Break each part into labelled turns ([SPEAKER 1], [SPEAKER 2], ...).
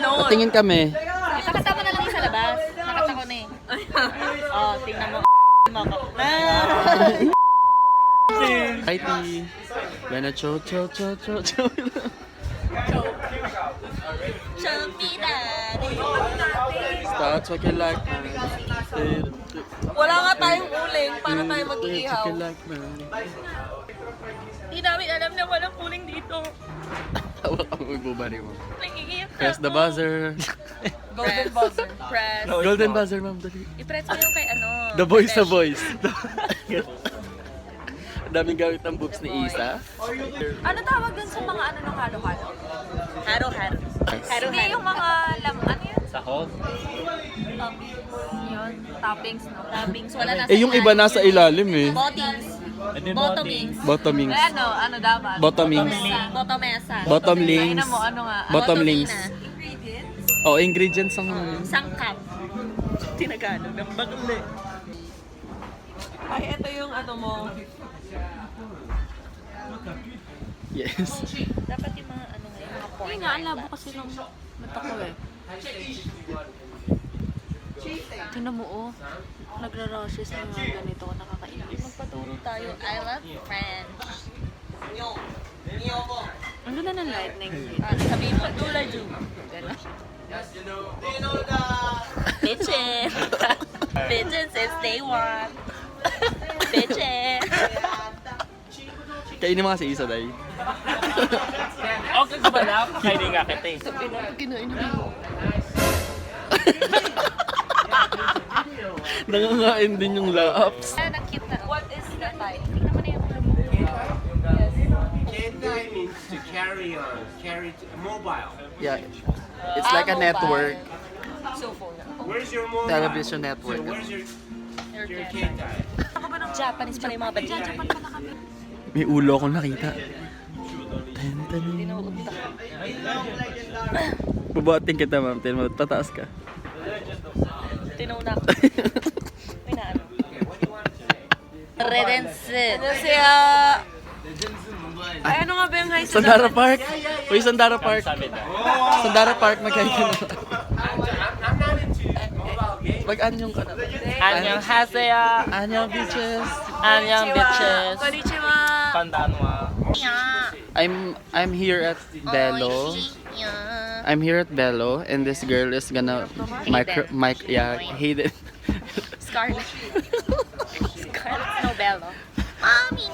[SPEAKER 1] balon.
[SPEAKER 2] Tingin kami.
[SPEAKER 1] Nakatama na lang yung sa labas. Nakatako na eh. Oh, tingnan mo.
[SPEAKER 2] Hi, T. Gonna chow.
[SPEAKER 1] Show me daddy.
[SPEAKER 2] Start talking like man.
[SPEAKER 1] Wala nga tayong uling para tayo mag-iihaw.
[SPEAKER 2] Talking like man.
[SPEAKER 1] Hindi namin alam na walang uling dito.
[SPEAKER 2] Tawa ka magbubari mo.
[SPEAKER 1] Nangiiyak na
[SPEAKER 2] Press the
[SPEAKER 1] ako.
[SPEAKER 2] buzzer.
[SPEAKER 1] Golden buzzer. Press.
[SPEAKER 2] Golden buzzer, ma'am. Dali.
[SPEAKER 1] I-press mo yung kay ano.
[SPEAKER 2] The voice. Ang daming gamit ng boobs ni Isa.
[SPEAKER 1] Ano tawag dun sa mga ano ng halo-halo? Haro-haro. Hindi yung mga ano yun?
[SPEAKER 2] Sahog?
[SPEAKER 1] Yun. Toppings, no? Toppings. Wala nasa
[SPEAKER 2] Eh, yung iba nasa ilalim eh.
[SPEAKER 1] Bottoms. Bottomings.
[SPEAKER 2] Bottomings.
[SPEAKER 1] Eh, ano dapat?
[SPEAKER 2] Bottomings.
[SPEAKER 1] Bottomesa.
[SPEAKER 2] Bottomlings.
[SPEAKER 1] Ayun mo, ano nga?
[SPEAKER 2] Bottomlings.
[SPEAKER 1] Ingredients?
[SPEAKER 2] Oh, ingredients ang ano.
[SPEAKER 1] Sangkap. Tinagalog ng bakli. Ay, ito yung ano mo.
[SPEAKER 2] Yes.
[SPEAKER 1] Dapat yung mga ano nga, yung mga porn.
[SPEAKER 3] Hindi nga, ang labo kasi ng mata ko eh. Tingnan mo oh, nagra-rushes na mga ganito, nakakainis.
[SPEAKER 1] Magpaturo tayo. I love French.
[SPEAKER 3] Ano na ng lightning?
[SPEAKER 1] Sabihin mo, Dula Ju. Gano'n. Bitches. Bitches since day one. Bitches.
[SPEAKER 2] Kainin mo kasi Isa, day.
[SPEAKER 4] Okay ka ba lang? Kainin nga kita eh.
[SPEAKER 2] Kinain mo. Nangangain din yung laps.
[SPEAKER 1] Ang cute na. What is the time? Tingnan mo na yung ulo mo.
[SPEAKER 4] Kentai means to carry mobile.
[SPEAKER 2] Yeah. It's like a network.
[SPEAKER 1] So phone.
[SPEAKER 4] Where's your mobile?
[SPEAKER 2] Television network.
[SPEAKER 4] So where's your
[SPEAKER 1] Your
[SPEAKER 4] Kentai?
[SPEAKER 1] Ako ba ng Japanese pala yung mga badyan?
[SPEAKER 3] Japan pala kami.
[SPEAKER 2] May ulo akong nakita.
[SPEAKER 1] Tinuunta.
[SPEAKER 2] Bubuhatin kita, ma'am. Tingnan mo, tataas ka.
[SPEAKER 1] Tinuna ko. May na ano. Redense.
[SPEAKER 3] Ano siya? Ay, ano nga ba yung high school?
[SPEAKER 2] Sandara Park. Uy, Sandara Park. Sandara Park, magkaya ka na.
[SPEAKER 4] I'm not into mobile games.
[SPEAKER 2] Mag-anyong ka na.
[SPEAKER 4] Anyong haseyo.
[SPEAKER 2] Anyong bitches.
[SPEAKER 4] Anyong bitches.
[SPEAKER 3] Konnichiwa.
[SPEAKER 4] Pandanwa.
[SPEAKER 2] I'm here at Bello. I'm here at Bello, and this girl is gonna Hayden.
[SPEAKER 1] Scarlett. Scarlett Nobelo. Mommy.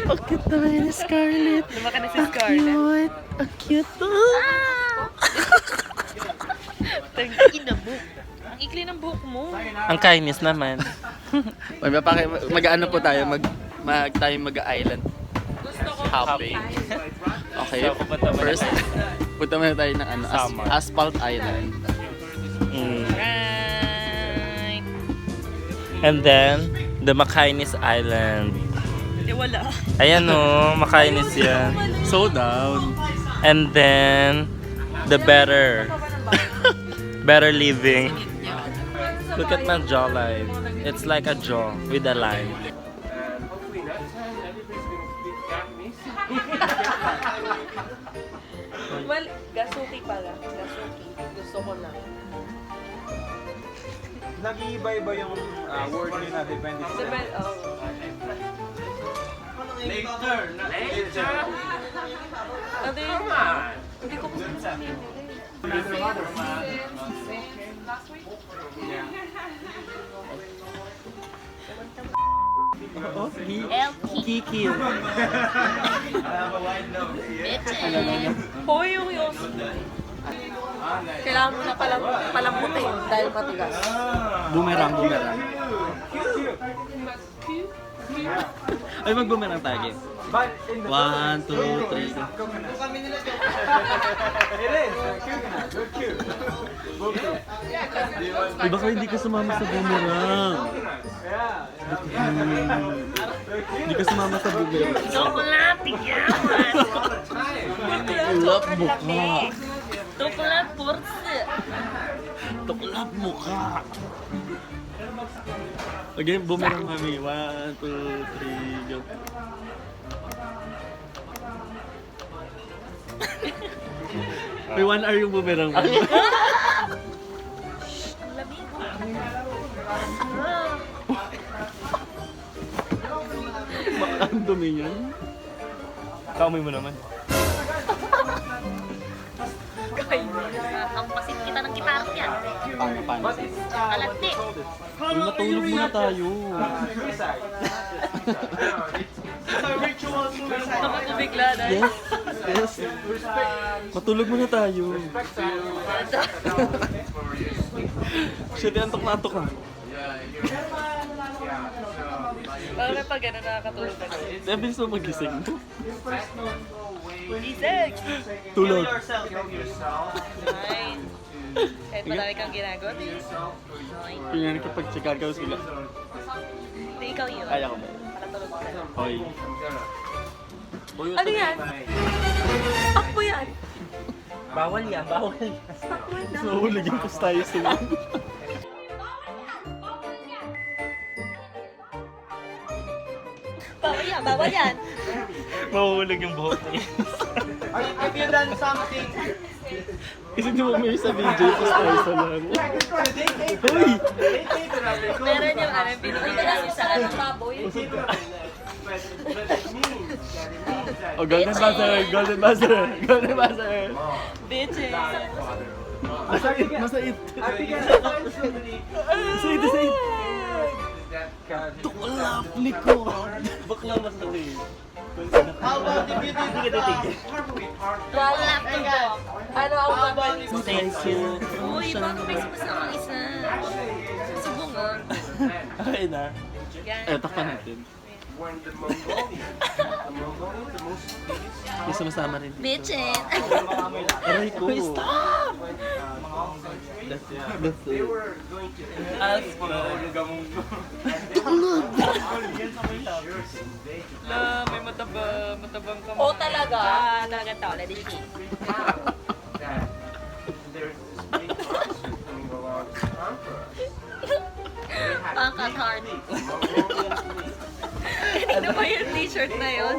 [SPEAKER 2] Ang cute naman ni Scarlett.
[SPEAKER 1] Lumaka na si Scarlett.
[SPEAKER 2] Ang cute to.
[SPEAKER 1] Tangin na buhok. Ang ikli ng buhok mo.
[SPEAKER 4] Ang kainis naman.
[SPEAKER 2] Mag-ano po tayo, tayo mag-island hopping. Okay,
[SPEAKER 4] So, pupunta muna
[SPEAKER 2] first, punta muna tayo ng
[SPEAKER 4] Sama.
[SPEAKER 2] Asphalt Island.
[SPEAKER 1] Right.
[SPEAKER 4] And then, the Makainis Island.
[SPEAKER 1] Hindi wala.
[SPEAKER 4] Ayan o, Makainis yan.
[SPEAKER 2] So down.
[SPEAKER 4] And then, the better living. Look at my jawline. It's like a jaw with a line.
[SPEAKER 1] Well, gasuki pala. Gasuki. Gusto ko na.
[SPEAKER 5] Nag-iiba-iba yung word nila depende sa...
[SPEAKER 4] Later!
[SPEAKER 1] Hindi ko gusto sa
[SPEAKER 2] Kiki.
[SPEAKER 1] Hoy, yung yun. Kailangan mo na palambutin dahil matigas.
[SPEAKER 2] Boomerang. Ay, mag-boomerang tayo. 1, 2, 3. Iba ka hindi ka sumama sa boomerang. Hindi ka sumama sa boomerang.
[SPEAKER 1] Tuklat, tigyaman.
[SPEAKER 2] Tuklap mukha.
[SPEAKER 1] Tuklat, purse.
[SPEAKER 2] Tuklap mukha. Okay, boomerang kami. 1, 2, 3, go. May 1 hour yung boomerang mo.
[SPEAKER 1] Ang lamig.
[SPEAKER 2] Ang dumi niyan.
[SPEAKER 4] Kamoy mo naman.
[SPEAKER 1] Hampasin kita ng gitara yan.
[SPEAKER 2] Paano?
[SPEAKER 1] Alati.
[SPEAKER 2] Uy, matulog muna tayo.
[SPEAKER 1] Kapag bigla na.
[SPEAKER 2] Yes. Yes. Matulog muna tayo. Shit, antok na antok na.
[SPEAKER 1] Parang pag gano'n nakakatulog ka.
[SPEAKER 2] Bilis mo magising.
[SPEAKER 1] Isek!
[SPEAKER 2] Tulog.
[SPEAKER 1] Nice. Kahit marami kang ginagawa.
[SPEAKER 2] Kanya kapag Chicago sila.
[SPEAKER 1] Hindi ikaw yun.
[SPEAKER 2] Kaya ko ba?
[SPEAKER 1] Nakatulog ka.
[SPEAKER 2] Hoy.
[SPEAKER 1] Ano yan? Akbo yan.
[SPEAKER 4] Bawal yan, bawal.
[SPEAKER 2] Nahulog yung tayo sila.
[SPEAKER 1] Bawal yan, bawal yan.
[SPEAKER 4] Mahuhulog yung buhok niya.
[SPEAKER 5] Have you done something?
[SPEAKER 2] Kasi di mo may sa video, tapos tayo sa lang. Hoy!
[SPEAKER 1] Meron yung ano, pinakita namin sa ano, baboy.
[SPEAKER 2] Oh, golden buzzer! Golden buzzer! Golden buzzer!
[SPEAKER 1] Bitches.
[SPEAKER 2] Masait! Masait! Masait! Masait! Tuklap! Likod!
[SPEAKER 4] Bakla mas natin.
[SPEAKER 5] How about if you did
[SPEAKER 1] Wala to go. Ano ang baboy?
[SPEAKER 2] Thank you!
[SPEAKER 1] Uy, bakit may sumasama isa? Subungan.
[SPEAKER 2] Okay na.
[SPEAKER 1] Yan.
[SPEAKER 2] Eh, takpan natin. May sumasama rin.
[SPEAKER 1] Bitches.
[SPEAKER 2] Aray ko! Stop! That's it.
[SPEAKER 4] Ask mo.
[SPEAKER 1] La, may matabang kamay. Oh, talaga? Talagang tao. Let it be. Pangkat hard. Kanina ba yung t-shirt na yun?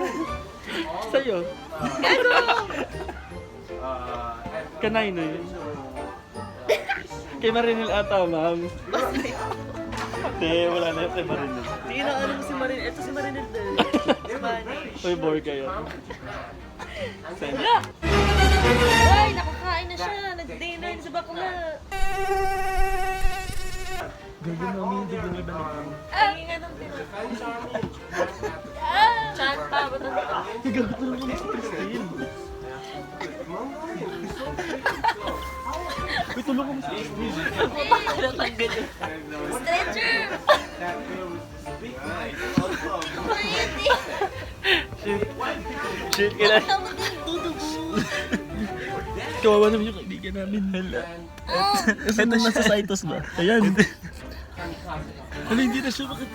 [SPEAKER 2] Sa'yo?
[SPEAKER 1] Gago!
[SPEAKER 2] Kanay na yun. Kay Marinil ata, ma'am. Hindi, wala na yun kay Marinil.
[SPEAKER 1] Hindi na alam mo si Marin. Ito si Marin din.
[SPEAKER 2] Uy, bore kayo.
[SPEAKER 1] Wala! Ay, nakakain na siya. Nag-dinner sa bakla.
[SPEAKER 2] Gago mami, hindi ko na balik.
[SPEAKER 1] Ay, nga nang pinag. Chan pa, ba't ang
[SPEAKER 2] Gago na naman si Christine. Uy, tulong ko mo si Christine.
[SPEAKER 1] natanggal yun? Stretcher!
[SPEAKER 2] Shit, kailan.
[SPEAKER 1] Tawag din, dudugo.
[SPEAKER 2] Kawawa naman yung kaibigan namin. Hala. Ito nasa Saitos ba? Ayan. Hala, hindi na siya makit.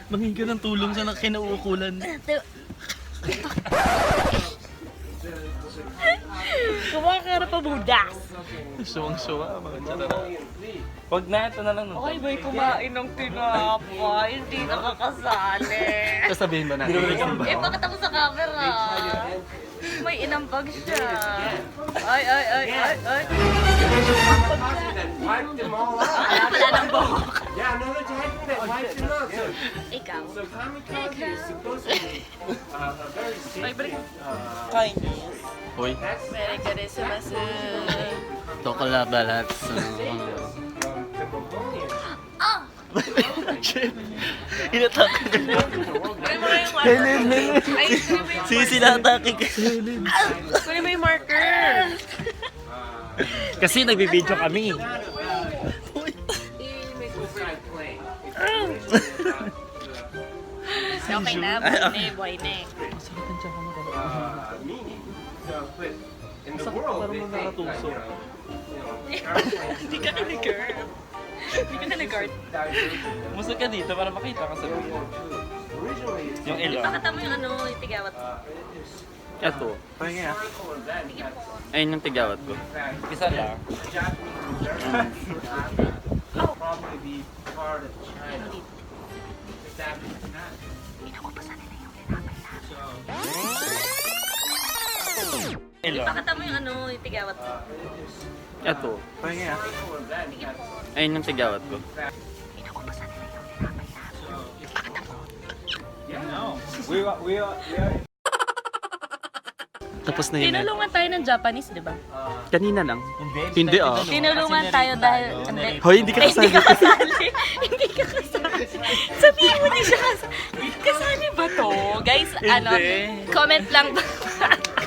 [SPEAKER 2] Manghin ka ng tulong sa kinauukulan.
[SPEAKER 1] Kumakara pa budas.
[SPEAKER 2] Suwang-suwa, mga tsarara.
[SPEAKER 4] Wag na, ito na lang.
[SPEAKER 1] Okay, ba'y kumain ng tinapay? Hindi nakakasali.
[SPEAKER 2] Sasabihin ba natin?
[SPEAKER 1] Eh, bakit ako sa camera? May inampag siya. Ay.
[SPEAKER 6] Wipe them all out.
[SPEAKER 1] Wala nang buhok.
[SPEAKER 6] Yeah, no, no, that wipes them out. So,
[SPEAKER 1] Ikaw.
[SPEAKER 6] so kamikaze is supposed to be a very
[SPEAKER 1] Ay,
[SPEAKER 6] safe.
[SPEAKER 1] balik.
[SPEAKER 4] Kindness.
[SPEAKER 2] Hoy,
[SPEAKER 1] Very good, sumasu.
[SPEAKER 2] tokola balat.
[SPEAKER 6] The Mongolians.
[SPEAKER 1] Ah!
[SPEAKER 2] Shit. Inatake ka na.
[SPEAKER 1] Kunin mo na yung
[SPEAKER 2] Helen,
[SPEAKER 1] marker.
[SPEAKER 2] Helen.
[SPEAKER 1] Ay, kunin mo yung
[SPEAKER 2] Sisi na-atake ka. Helen.
[SPEAKER 1] Kunin mo yung marker.
[SPEAKER 4] Kasi nagbibideo kami.
[SPEAKER 1] Okay na, buhay na eh.
[SPEAKER 6] Meaning, so, but in the world, they think that,
[SPEAKER 1] Hindi ka na-guard. Hindi ka na-guard.
[SPEAKER 4] Musa ka dito para makita ka sa video.
[SPEAKER 6] originally, it's
[SPEAKER 4] Yung ilong.
[SPEAKER 1] Ipakita mo yung ano, yung tigawat.
[SPEAKER 2] Ito.
[SPEAKER 6] historical event that,
[SPEAKER 2] Ayun yung tigawat ko.
[SPEAKER 6] in fact,
[SPEAKER 4] Isa lang.
[SPEAKER 6] Japanese will probably be part of China. That is not.
[SPEAKER 1] Inakupasan nila yung tinapay na.
[SPEAKER 6] So,
[SPEAKER 1] Ipakita mo yung ano, yung tigawat mo.
[SPEAKER 4] Ito.
[SPEAKER 5] Pahinga.
[SPEAKER 4] Ayun yung tigawat ko.
[SPEAKER 5] We are
[SPEAKER 2] Tapos na yun.
[SPEAKER 1] Tinulungan tayo ng Japanese, di ba?
[SPEAKER 2] Kanina lang. Hindi ah.
[SPEAKER 1] Tinulungan tayo dahil...
[SPEAKER 2] Hoy, hindi ka
[SPEAKER 1] Hindi
[SPEAKER 2] kasali.
[SPEAKER 1] ka kasali. Hindi ka kasali. Sabihin mo di siya kasali. Kasali ba to? Guys, ano, comment lang.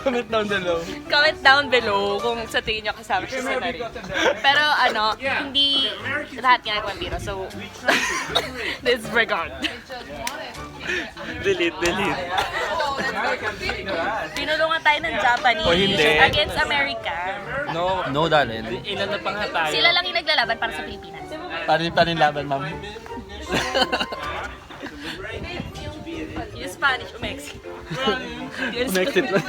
[SPEAKER 2] Comment down below.
[SPEAKER 1] Comment down below kung sa tingin nyo kasama siya sa nari. Pero ano, hindi lahat ginagawa biro. So, disregard.
[SPEAKER 2] Delete.
[SPEAKER 1] Tinulungan tayo ng Japanese
[SPEAKER 2] O, hindi.
[SPEAKER 1] against America.
[SPEAKER 2] No, darling.
[SPEAKER 4] Ilan na pa nga tayo?
[SPEAKER 1] Sila lang yung naglalaban para sa Pilipinas.
[SPEAKER 2] Parin laban, ma'am.
[SPEAKER 1] Yung Spanish o Mexican.
[SPEAKER 2] Connected lang.